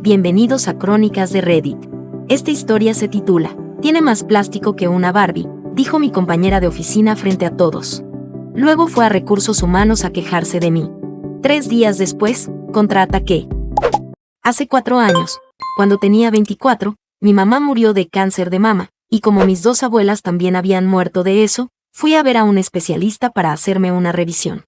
Bienvenidos a Crónicas de Reddit. Esta historia se titula "Tiene más plástico que una Barbie", dijo mi compañera de oficina frente a todos. Luego fue a Recursos Humanos a quejarse de mí. 3 días después, contraataqué. Hace 4 años, cuando tenía 24, mi mamá murió de cáncer de mama, y como mis 2 abuelas también habían muerto de eso, fui a ver a un especialista para hacerme una revisión.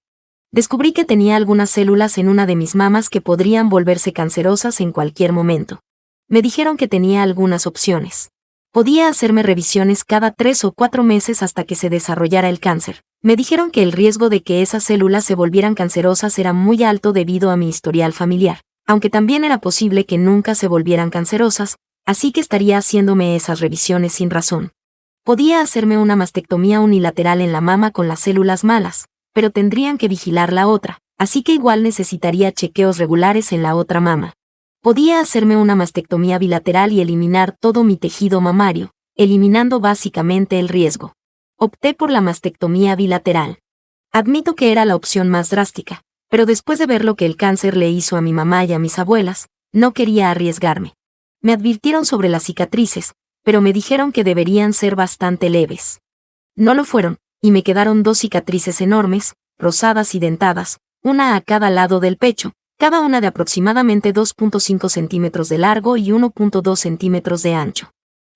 Descubrí que tenía algunas células en una de mis mamas que podrían volverse cancerosas en cualquier momento. Me dijeron que tenía algunas opciones. Podía hacerme revisiones cada 3 o 4 meses hasta que se desarrollara el cáncer. Me dijeron que el riesgo de que esas células se volvieran cancerosas era muy alto debido a mi historial familiar, aunque también era posible que nunca se volvieran cancerosas, así que estaría haciéndome esas revisiones sin razón. Podía hacerme una mastectomía unilateral en la mama con las células malas, pero tendrían que vigilar la otra, así que igual necesitaría chequeos regulares en la otra mama. Podía hacerme una mastectomía bilateral y eliminar todo mi tejido mamario, eliminando básicamente el riesgo. Opté por la mastectomía bilateral. Admito que era la opción más drástica, pero después de ver lo que el cáncer le hizo a mi mamá y a mis abuelas, no quería arriesgarme. Me advirtieron sobre las cicatrices, pero me dijeron que deberían ser bastante leves. No lo fueron, y me quedaron 2 cicatrices enormes, rosadas y dentadas, una a cada lado del pecho, cada una de aproximadamente 2.5 centímetros de largo y 1.2 centímetros de ancho.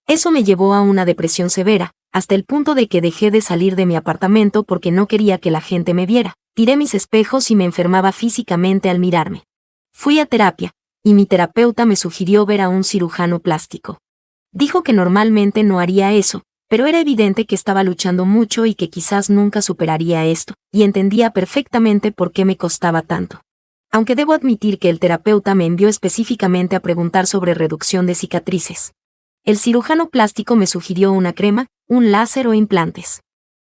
Eso me llevó a una depresión severa, hasta el punto de que dejé de salir de mi apartamento porque no quería que la gente me viera. Tiré mis espejos y me enfermaba físicamente al mirarme. Fui a terapia, y mi terapeuta me sugirió ver a un cirujano plástico. Dijo que normalmente no haría eso, pero era evidente que estaba luchando mucho y que quizás nunca superaría esto, y entendía perfectamente por qué me costaba tanto. Aunque debo admitir que el terapeuta me envió específicamente a preguntar sobre reducción de cicatrices. El cirujano plástico me sugirió una crema, un láser o implantes.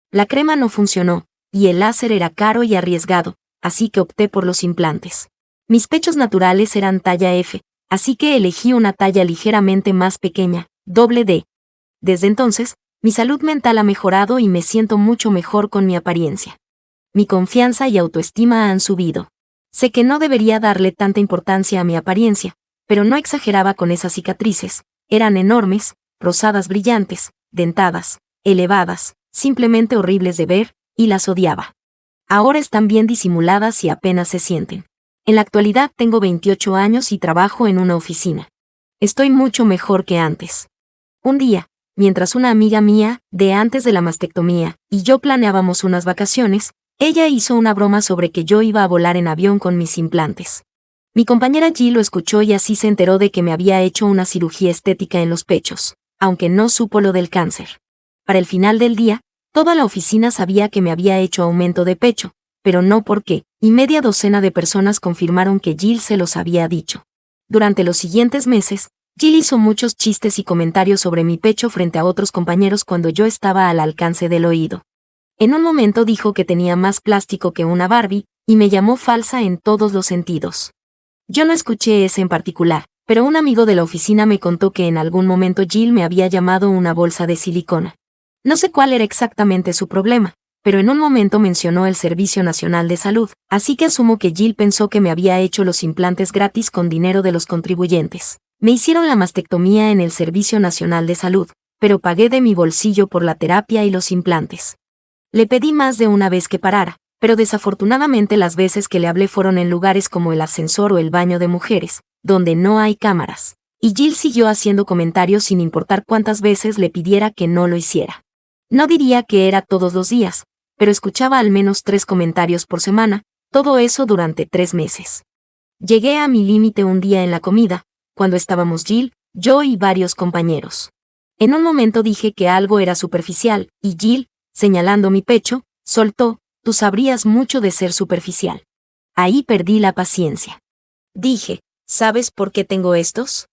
La crema no funcionó, y el láser era caro y arriesgado, así que opté por los implantes. Mis pechos naturales eran talla F, así que elegí una talla ligeramente más pequeña, D. Desde entonces, mi salud mental ha mejorado y me siento mucho mejor con mi apariencia. Mi confianza y autoestima han subido. Sé que no debería darle tanta importancia a mi apariencia, pero no exageraba con esas cicatrices. Eran enormes, rosadas brillantes, dentadas, elevadas, simplemente horribles de ver, y las odiaba. Ahora están bien disimuladas y apenas se sienten. En la actualidad tengo 28 años y trabajo en una oficina. Estoy mucho mejor que antes. Un día, mientras una amiga mía, de antes de la mastectomía, y yo planeábamos unas vacaciones, ella hizo una broma sobre que yo iba a volar en avión con mis implantes. Mi compañera Jill lo escuchó y así se enteró de que me había hecho una cirugía estética en los pechos, aunque no supo lo del cáncer. Para el final del día, toda la oficina sabía que me había hecho aumento de pecho, pero no por qué, y media docena de personas confirmaron que Jill se los había dicho. Durante los siguientes meses, Jill hizo muchos chistes y comentarios sobre mi pecho frente a otros compañeros cuando yo estaba al alcance del oído. En un momento dijo que tenía más plástico que una Barbie, y me llamó falsa en todos los sentidos. Yo no escuché ese en particular, pero un amigo de la oficina me contó que en algún momento Jill me había llamado una bolsa de silicona. No sé cuál era exactamente su problema, pero en un momento mencionó el Servicio Nacional de Salud, así que asumo que Jill pensó que me había hecho los implantes gratis con dinero de los contribuyentes. Me hicieron la mastectomía en el Servicio Nacional de Salud, pero pagué de mi bolsillo por la terapia y los implantes. Le pedí más de una vez que parara, pero desafortunadamente las veces que le hablé fueron en lugares como el ascensor o el baño de mujeres, donde no hay cámaras. Y Jill siguió haciendo comentarios sin importar cuántas veces le pidiera que no lo hiciera. No diría que era todos los días, pero escuchaba al menos 3 comentarios por semana, todo eso durante 3 meses. Llegué a mi límite un día en la comida, cuando estábamos Jill, yo y varios compañeros. En un momento dije que algo era superficial, y Jill, señalando mi pecho, soltó: "Tú sabrías mucho de ser superficial". Ahí perdí la paciencia. Dije: "¿Sabes por qué tengo estos?".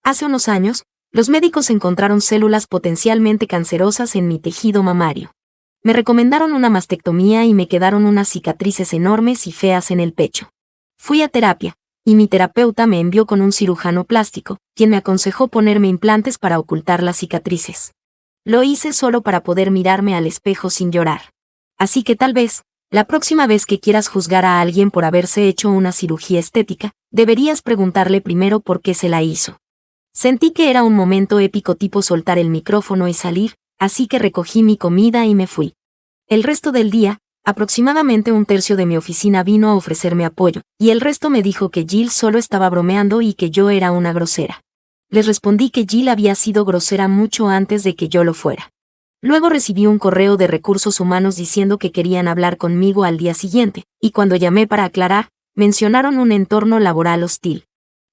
Hace unos años, los médicos encontraron células potencialmente cancerosas en mi tejido mamario. Me recomendaron una mastectomía y me quedaron unas cicatrices enormes y feas en el pecho. Fui a terapia, y mi terapeuta me envió con un cirujano plástico, quien me aconsejó ponerme implantes para ocultar las cicatrices. Lo hice solo para poder mirarme al espejo sin llorar. Así que tal vez, la próxima vez que quieras juzgar a alguien por haberse hecho una cirugía estética, Deberías preguntarle primero por qué se la hizo. Sentí que era un momento épico tipo soltar el micrófono y salir, así que recogí mi comida y me fui. El resto del día, aproximadamente un tercio de mi oficina vino a ofrecerme apoyo, y el resto me dijo que Jill solo estaba bromeando y que yo era una grosera. Les respondí que Jill había sido grosera mucho antes de que yo lo fuera. Luego recibí un correo de recursos humanos diciendo que querían hablar conmigo al día siguiente, y cuando llamé para aclarar, mencionaron un entorno laboral hostil.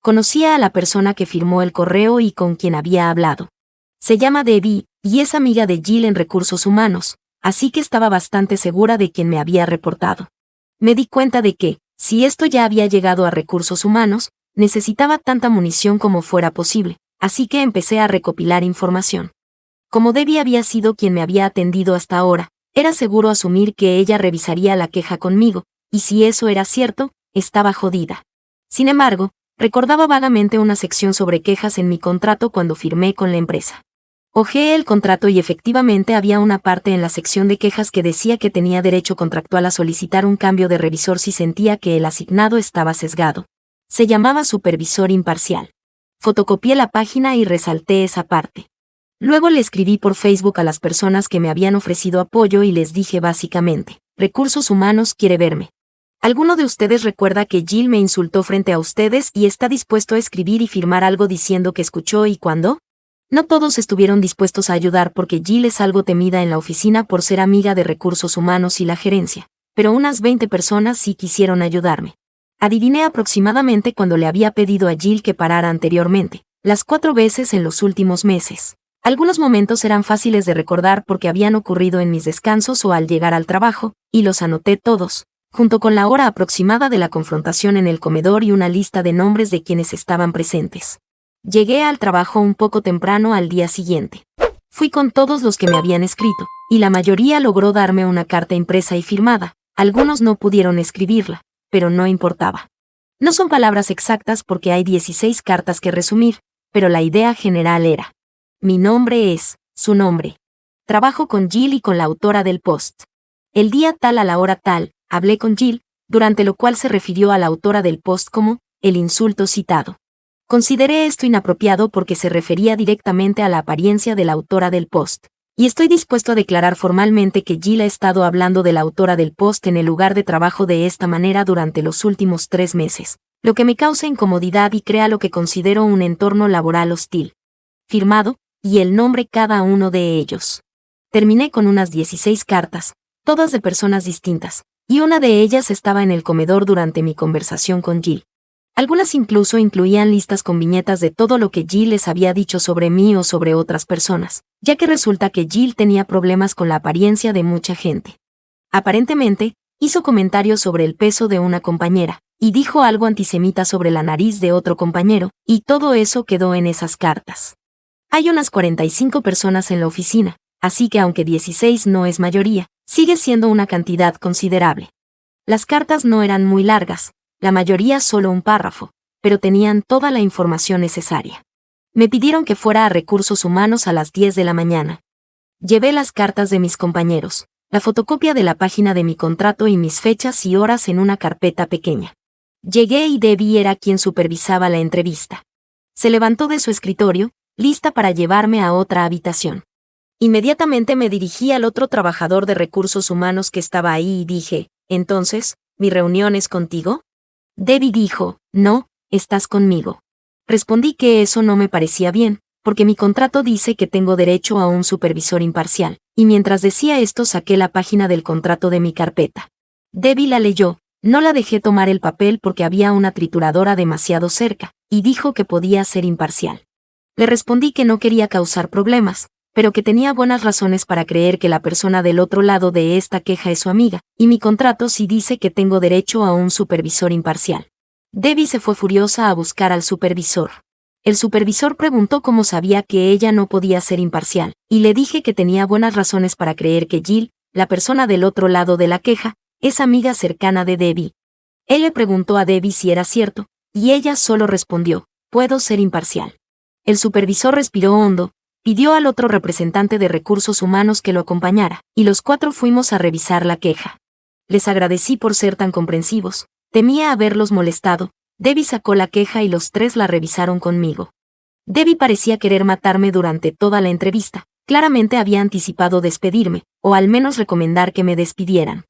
Conocía a la persona que firmó el correo y con quien había hablado. Se llama Debbie, y es amiga de Jill en recursos humanos, así que estaba bastante segura de quien me había reportado. Me di cuenta de que, si esto ya había llegado a recursos humanos, necesitaba tanta munición como fuera posible, así que empecé a recopilar información. Como Debbie había sido quien me había atendido hasta ahora, era seguro asumir que ella revisaría la queja conmigo, y si eso era cierto, estaba jodida. Sin embargo, recordaba vagamente una sección sobre quejas en mi contrato cuando firmé con la empresa. Hojeé el contrato y efectivamente había una parte en la sección de quejas que decía que tenía derecho contractual a solicitar un cambio de revisor si sentía que el asignado estaba sesgado. Se llamaba supervisor imparcial. Fotocopié la página y resalté esa parte. Luego le escribí por Facebook a las personas que me habían ofrecido apoyo y les dije básicamente, Recursos Humanos quiere verme. ¿Alguno de ustedes recuerda que Jill me insultó frente a ustedes y está dispuesto a escribir y firmar algo diciendo que escuchó y cuándo? No todos estuvieron dispuestos a ayudar porque Jill es algo temida en la oficina por ser amiga de recursos humanos y la gerencia, pero unas 20 personas sí quisieron ayudarme. Adiviné aproximadamente cuando le había pedido a Jill que parara anteriormente, las 4 veces en los últimos meses. Algunos momentos eran fáciles de recordar porque habían ocurrido en mis descansos o al llegar al trabajo, y los anoté todos, junto con la hora aproximada de la confrontación en el comedor y una lista de nombres de quienes estaban presentes. Llegué al trabajo un poco temprano al día siguiente. Fui con todos los que me habían escrito, y la mayoría logró darme una carta impresa y firmada. Algunos no pudieron escribirla, pero no importaba. No son palabras exactas porque hay 16 cartas que resumir, pero la idea general era: mi nombre es, su nombre. Trabajo con Jill y con la autora del post. El día tal a la hora tal, hablé con Jill, durante lo cual se refirió a la autora del post como el insulto citado. Consideré esto inapropiado porque se refería directamente a la apariencia de la autora del post, y estoy dispuesto a declarar formalmente que Jill ha estado hablando de la autora del post en el lugar de trabajo de esta manera durante los últimos 3 meses, lo que me causa incomodidad y crea lo que considero un entorno laboral hostil. Firmado, y el nombre cada uno de ellos. Terminé con unas 16 cartas, todas de personas distintas, y una de ellas estaba en el comedor durante mi conversación con Jill. Algunas incluso incluían listas con viñetas de todo lo que Jill les había dicho sobre mí o sobre otras personas, ya que resulta que Jill tenía problemas con la apariencia de mucha gente. Aparentemente, hizo comentarios sobre el peso de una compañera, y dijo algo antisemita sobre la nariz de otro compañero, y todo eso quedó en esas cartas. Hay unas 45 personas en la oficina, así que aunque 16 no es mayoría, sigue siendo una cantidad considerable. Las cartas no eran muy largas, la mayoría solo un párrafo, pero tenían toda la información necesaria. Me pidieron que fuera a recursos humanos a las 10 de la mañana. Llevé las cartas de mis compañeros, la fotocopia de la página de mi contrato y mis fechas y horas en una carpeta pequeña. Llegué y Debbie era quien supervisaba la entrevista. Se levantó de su escritorio, lista para llevarme a otra habitación. Inmediatamente me dirigí al otro trabajador de recursos humanos que estaba ahí y dije, «Entonces, ¿mi reunión es contigo?» Debbie dijo, «No, estás conmigo». Respondí que eso no me parecía bien, porque mi contrato dice que tengo derecho a un supervisor imparcial, y mientras decía esto saqué la página del contrato de mi carpeta. Debbie la leyó, no la dejé tomar el papel porque había una trituradora demasiado cerca, y dijo que podía ser imparcial. Le respondí que no quería causar problemas, pero que tenía buenas razones para creer que la persona del otro lado de esta queja es su amiga, y mi contrato sí dice que tengo derecho a un supervisor imparcial. Debbie se fue furiosa a buscar al supervisor. El supervisor preguntó cómo sabía que ella no podía ser imparcial, y le dije que tenía buenas razones para creer que Jill, la persona del otro lado de la queja, es amiga cercana de Debbie. Él le preguntó a Debbie si era cierto, y ella solo respondió, «Puedo ser imparcial». El supervisor respiró hondo, pidió al otro representante de recursos humanos que lo acompañara, y los 4 fuimos a revisar la queja. Les agradecí por ser tan comprensivos, temía haberlos molestado, Debbie sacó la queja y los tres la revisaron conmigo. Debbie parecía querer matarme durante toda la entrevista. Claramente había anticipado despedirme, o al menos recomendar que me despidieran.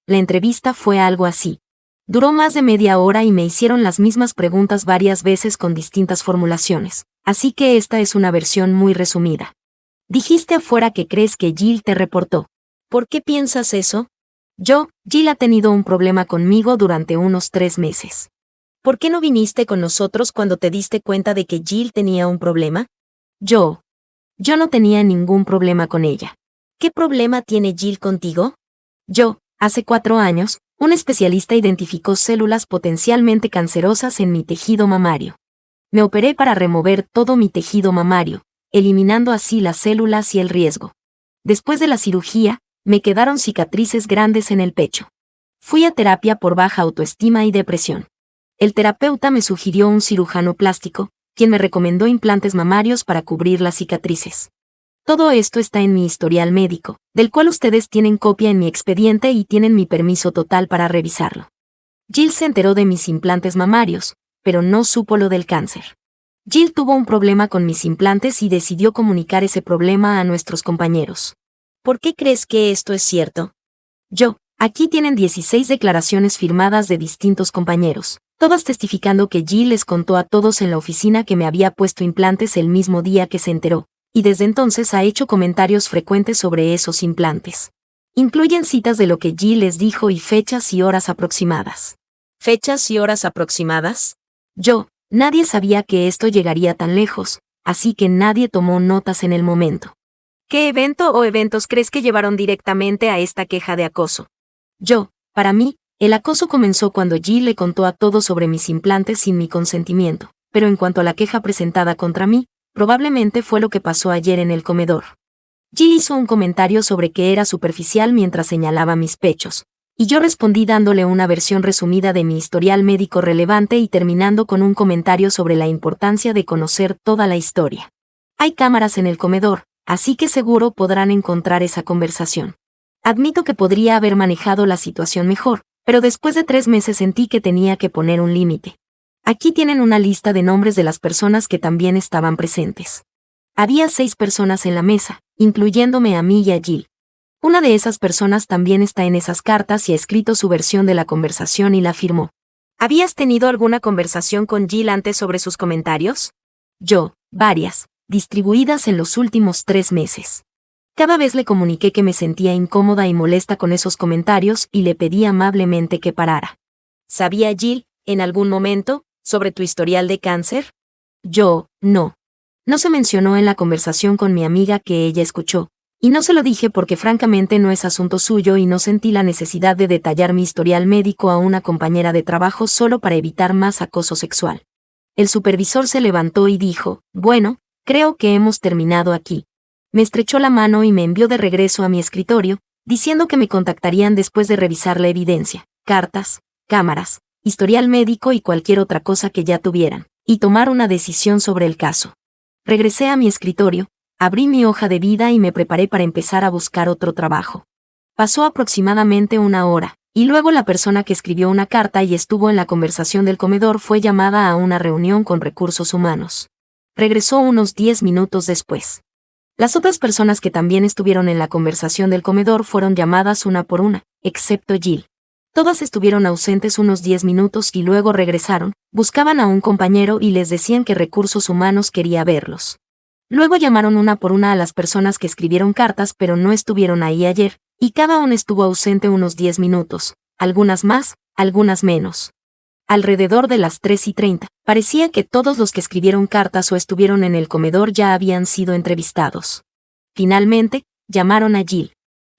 La entrevista fue algo así. Duró más de media hora y me hicieron las mismas preguntas varias veces con distintas formulaciones, así que esta es una versión muy resumida. Dijiste afuera que crees que Jill te reportó. ¿Por qué piensas eso? Jill ha tenido un problema conmigo durante unos 3 meses. ¿Por qué no viniste con nosotros cuando te diste cuenta de que Jill tenía un problema? Yo no tenía ningún problema con ella. ¿Qué problema tiene Jill contigo? Hace 4 años, un especialista identificó células potencialmente cancerosas en mi tejido mamario. Me operé para remover todo mi tejido mamario, eliminando así las células y el riesgo. Después de la cirugía, me quedaron cicatrices grandes en el pecho. Fui a terapia por baja autoestima y depresión. El terapeuta me sugirió un cirujano plástico, quien me recomendó implantes mamarios para cubrir las cicatrices. Todo esto está en mi historial médico, del cual ustedes tienen copia en mi expediente y tienen mi permiso total para revisarlo. Jill se enteró de mis implantes mamarios, pero no supo lo del cáncer. Jill tuvo un problema con mis implantes y decidió comunicar ese problema a nuestros compañeros. ¿Por qué crees que esto es cierto? Aquí tienen 16 declaraciones firmadas de distintos compañeros, todas testificando que Jill les contó a todos en la oficina que me había puesto implantes el mismo día que se enteró, y desde entonces ha hecho comentarios frecuentes sobre esos implantes. Incluyen citas de lo que Jill les dijo y fechas y horas aproximadas. ¿Fechas y horas aproximadas? Nadie sabía que esto llegaría tan lejos, así que nadie tomó notas en el momento. ¿Qué evento o eventos crees que llevaron directamente a esta queja de acoso? Para mí, el acoso comenzó cuando Jill le contó a todos sobre mis implantes sin mi consentimiento, pero en cuanto a la queja presentada contra mí, probablemente fue lo que pasó ayer en el comedor. Jill hizo un comentario sobre que era superficial mientras señalaba mis pechos, y yo respondí dándole una versión resumida de mi historial médico relevante y terminando con un comentario sobre la importancia de conocer toda la historia. Hay cámaras en el comedor, así que seguro podrán encontrar esa conversación. Admito que podría haber manejado la situación mejor, pero después de 3 meses sentí que tenía que poner un límite. Aquí tienen una lista de nombres de las personas que también estaban presentes. Había 6 personas en la mesa, incluyéndome a mí y a Jill. Una de esas personas también está en esas cartas y ha escrito su versión de la conversación y la firmó. ¿Habías tenido alguna conversación con Jill antes sobre sus comentarios? Varias, distribuidas en los últimos 3 meses. Cada vez le comuniqué que me sentía incómoda y molesta con esos comentarios y le pedí amablemente que parara. ¿Sabía Jill, en algún momento, sobre tu historial de cáncer? No. No se mencionó en la conversación con mi amiga que ella escuchó, y no se lo dije porque francamente no es asunto suyo y no sentí la necesidad de detallar mi historial médico a una compañera de trabajo solo para evitar más acoso sexual. El supervisor se levantó y dijo, bueno, creo que hemos terminado aquí. Me estrechó la mano y me envió de regreso a mi escritorio, diciendo que me contactarían después de revisar la evidencia, cartas, cámaras, historial médico y cualquier otra cosa que ya tuvieran, y tomar una decisión sobre el caso. Regresé a mi escritorio, abrí mi hoja de vida y me preparé para empezar a buscar otro trabajo. Pasó aproximadamente 1 hora, y luego la persona que escribió una carta y estuvo en la conversación del comedor fue llamada a una reunión con recursos humanos. Regresó unos 10 minutos después. Las otras personas que también estuvieron en la conversación del comedor fueron llamadas una por una, excepto Jill. Todas estuvieron ausentes unos 10 minutos y luego regresaron, buscaban a un compañero y les decían que recursos humanos quería verlos. Luego llamaron una por una a las personas que escribieron cartas pero no estuvieron ahí ayer, y cada una estuvo ausente unos 10 minutos, algunas más, algunas menos. Alrededor de las 3:30, parecía que todos los que escribieron cartas o estuvieron en el comedor ya habían sido entrevistados. Finalmente, llamaron a Jill.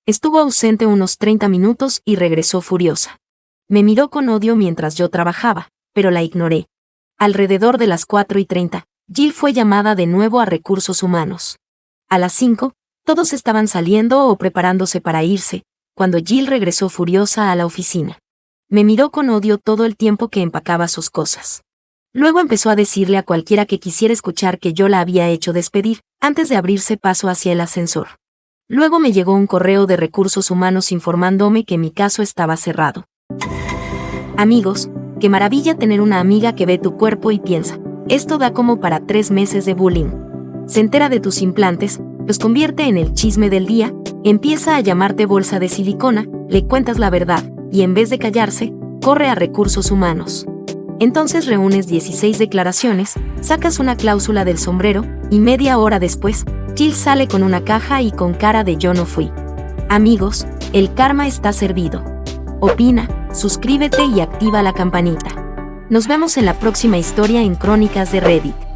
Estuvo ausente unos 30 minutos y regresó furiosa. Me miró con odio mientras yo trabajaba, pero la ignoré. Alrededor de las 4:30, Jill fue llamada de nuevo a recursos humanos. A las 5, todos estaban saliendo o preparándose para irse, cuando Jill regresó furiosa a la oficina. Me miró con odio todo el tiempo que empacaba sus cosas. Luego empezó a decirle a cualquiera que quisiera escuchar que yo la había hecho despedir, antes de abrirse paso hacia el ascensor. Luego me llegó un correo de recursos humanos informándome que mi caso estaba cerrado. Amigos, qué maravilla tener una amiga que ve tu cuerpo y piensa, esto da como para 3 meses de bullying. Se entera de tus implantes, los convierte en el chisme del día, empieza a llamarte bolsa de silicona, le cuentas la verdad, y en vez de callarse, corre a recursos humanos. Entonces reúnes 16 declaraciones, sacas una cláusula del sombrero, y media hora después, Jill sale con una caja y con cara de yo no fui. Amigos, el karma está servido. Opina, suscríbete y activa la campanita. Nos vemos en la próxima historia en Crónicas de Reddit.